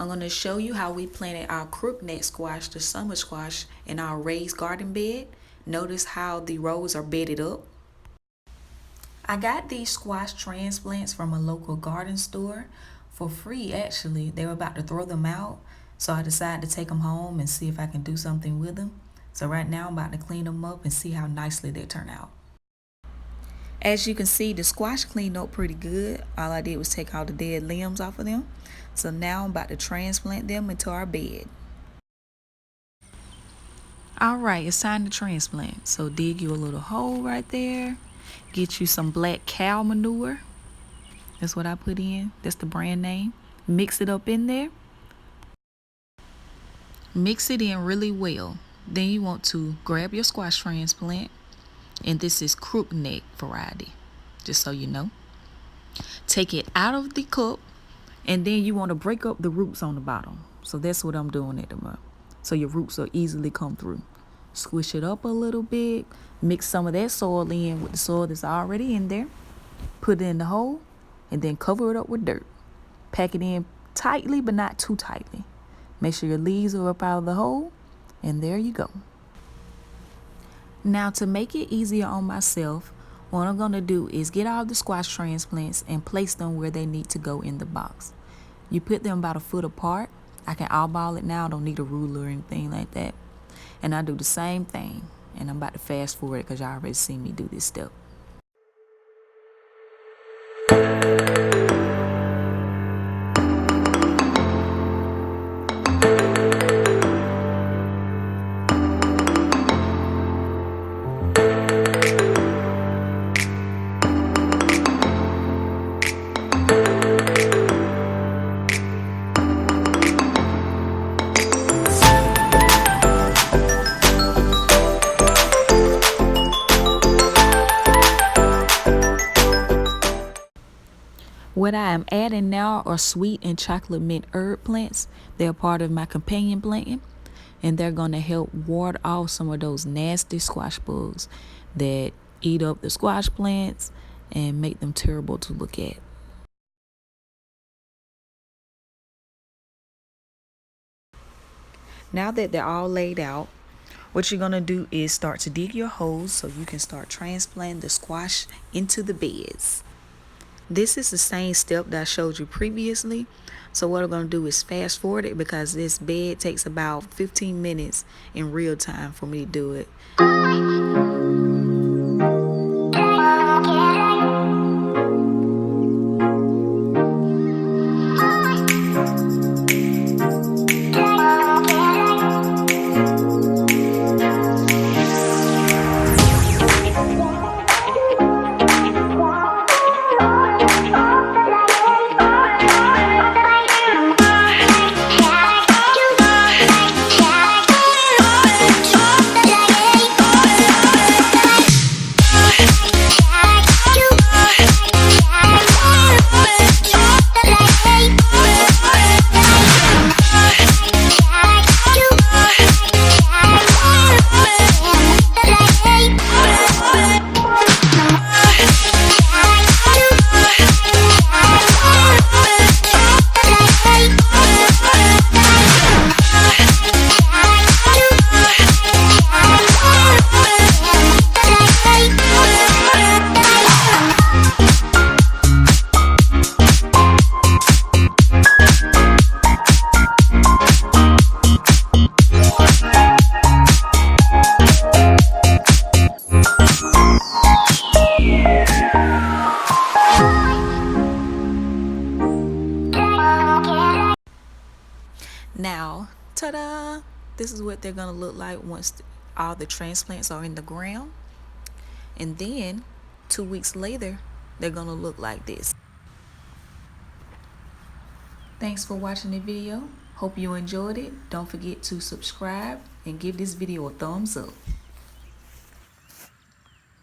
I'm going to show you how we planted our crookneck squash, the summer squash, in our raised garden bed. Notice how the rows are bedded up. I got these squash transplants from a local garden store for free actually. They were about to throw them out, so I decided to take them home and see if I can do something with them. So right now I'm about to clean them up and see how nicely they turn out. As you can see, the squash cleaned up pretty good. All I did was take all the dead limbs off of them. So now I'm about to transplant them into our bed. Alright, it's time to transplant. So dig you a little hole right there. Get you some black cow manure. That's what I put in. That's the brand name. Mix it up in there. Mix it in really well. Then you want to grab your squash transplant. And this is crookneck variety, just so you know. Take it out of the cup, and then you want to break up the roots on the bottom. So that's what I'm doing at the moment. So your roots will easily come through. Squish it up a little bit. Mix some of that soil in with the soil that's already in there. Put it in the hole, and then cover it up with dirt. Pack it in tightly, but not too tightly. Make sure your leaves are up out of the hole, and there you go. Now to make it easier on myself, what I'm going to do is get all the squash transplants and place them where they need to go in the box. You put them about a foot apart. I can eyeball it now. I don't need a ruler or anything like that. And I do the same thing. And I'm about to fast forward because y'all already seen me do this step. What I am adding now are sweet and chocolate mint herb plants. They're part of my companion planting, and they're going to help ward off some of those nasty squash bugs that eat up the squash plants and make them terrible to look at. Now that they're all laid out, what you're going to do is start to dig your holes so you can start transplanting the squash into the beds. This is the same step that I showed you previously. So what I'm going to do is fast forward it because this bed takes about 15 minutes in real time for me to do it. Now, ta-da! This is what they're going to look like once all the transplants are in the ground. And then 2 weeks later, they're going to look like this. Thanks for watching the video. Hope you enjoyed it. Don't forget to subscribe and give this video a thumbs up.